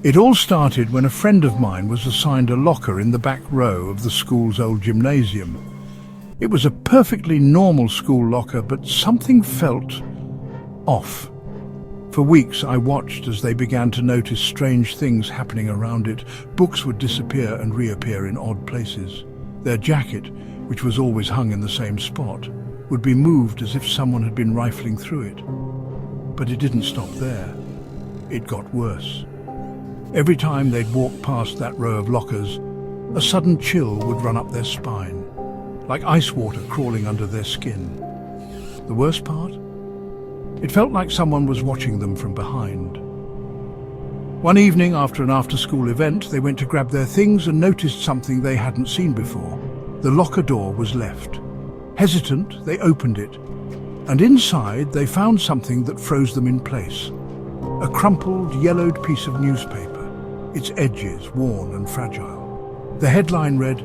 It all started when a friend of mine was assigned a locker in the back row of the school's old gymnasium. It was a perfectly normal school locker, but something felt off. For weeks I watched as they began to notice strange things happening around it. Books would disappear and reappear in odd places. Their jacket, which was always hung in the same spot, would be moved as if someone had been rifling through it. But it didn't stop there. It got worse. Every time they'd walk past that row of lockers, a sudden chill would run up their spine, like ice water crawling under their skin. The worst part? It felt like someone was watching them from behind. One evening, after an after-school event, they went to grab their things and noticed something they hadn't seen before. The locker door was left. Hesitant, they opened it, and inside they found something that froze them in place. A crumpled, yellowed piece of newspaper, its edges worn and fragile. The headline read,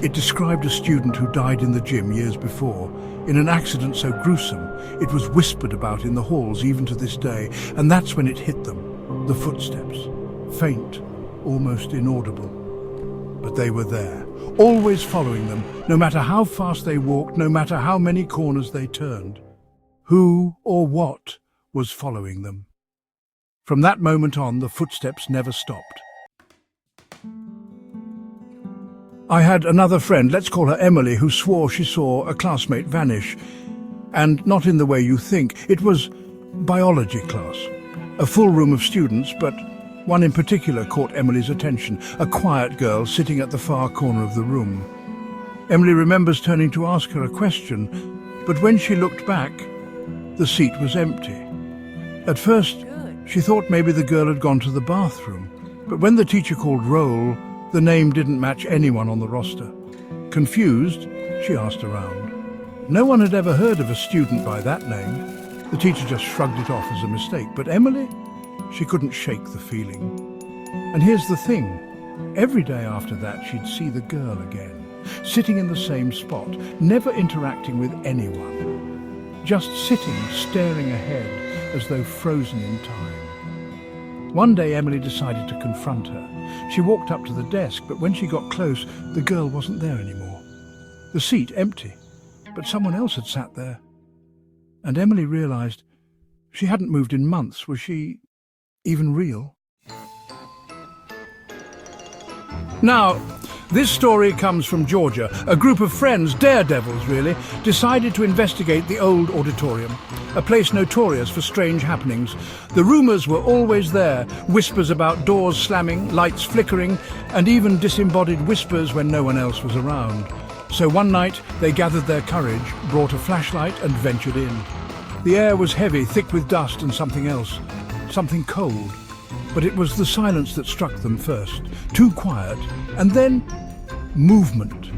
it described a student who died in the gym years before, in an accident so gruesome it was whispered about in the halls even to this day. And that's when it hit them, the footsteps, faint, almost inaudible. But they were there, always following them, no matter how fast they walked, no matter how many corners they turned. Who or what was following them? From that moment on, the footsteps never stopped. I had another friend, let's call her Emily, who swore she saw a classmate vanish. And not in the way you think. It was biology class. A full room of students, but one in particular caught Emily's attention, a quiet girl sitting at the far corner of the room. Emily remembers turning to ask her a question, but when she looked back, the seat was empty. At first, she thought maybe the girl had gone to the bathroom, but when the teacher called roll, the name didn't match anyone on the roster. Confused, she asked around. No one had ever heard of a student by that name. The teacher just shrugged it off as a mistake, but Emily, she couldn't shake the feeling. And here's the thing, every day after that she'd see the girl again, sitting in the same spot, never interacting with anyone, just sitting, staring ahead as though frozen in time. One day Emily decided to confront her. She walked up to the desk, but when she got close, the girl wasn't there anymore. The seat empty, but someone else had sat there. And Emily realized she hadn't moved in months. Was she even real? Now, this story comes from Georgia. A group of friends, daredevils really, decided to investigate the old auditorium, a place notorious for strange happenings. The rumours were always there, whispers about doors slamming, lights flickering, and even disembodied whispers when no one else was around. So one night they gathered their courage, brought a flashlight and ventured in. The air was heavy, thick with dust and something else, something cold. But it was the silence that struck them first, too quiet, and then movement.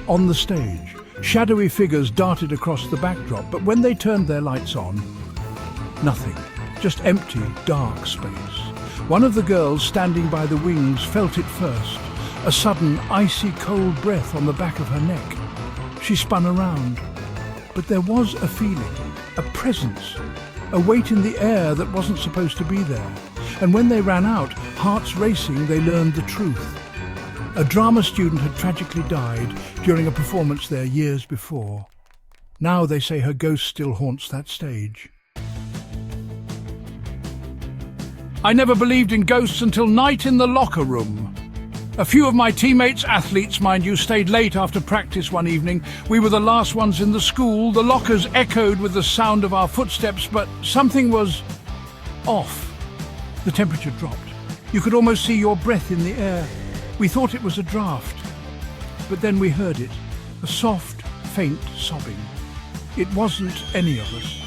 On the stage, shadowy figures darted across the backdrop, but when they turned their lights on, nothing, just empty, dark space. One of the girls standing by the wings felt it first, a sudden, icy cold breath on the back of her neck. She spun around, but there was a feeling, a presence, a weight in the air that wasn't supposed to be there. And when they ran out, hearts racing, they learned the truth. A drama student had tragically died during a performance there years before. Now they say her ghost still haunts that stage. I never believed in ghosts until night in the locker room. A few of my teammates, athletes mind you, stayed late after practice one evening. We were the last ones in the school. The lockers echoed with the sound of our footsteps, but something was off. The temperature dropped. You could almost see your breath in the air. We thought it was a draft, but then we heard it, a soft, faint sobbing. It wasn't any of us.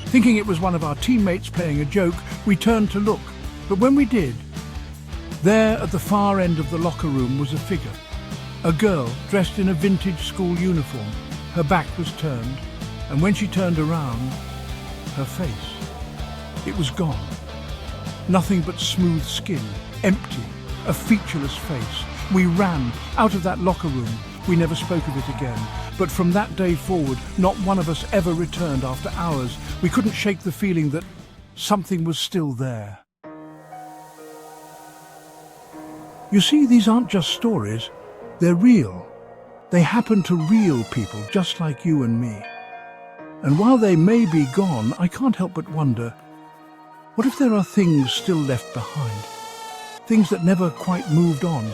Thinking it was one of our teammates playing a joke, we turned to look, but when we did, there at the far end of the locker room was a figure, a girl dressed in a vintage school uniform. Her back was turned, and when she turned around, her face, it was gone. Nothing but smooth skin, empty, a featureless face. We ran out of that locker room. We never spoke of it again. But from that day forward, not one of us ever returned after hours. We couldn't shake the feeling that something was still there. You see, these aren't just stories, they're real. They happen to real people just like you and me. And while they may be gone, I can't help but wonder, what if there are things still left behind? Things that never quite moved on?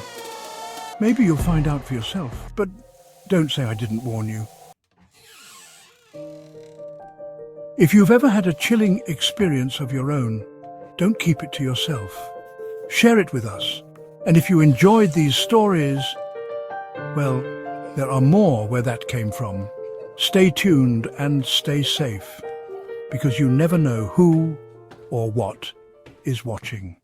Maybe you'll find out for yourself, but don't say I didn't warn you. If you've ever had a chilling experience of your own, don't keep it to yourself. Share it with us. And if you enjoyed these stories, well, there are more where that came from. Stay tuned and stay safe, because you never know who or what is watching.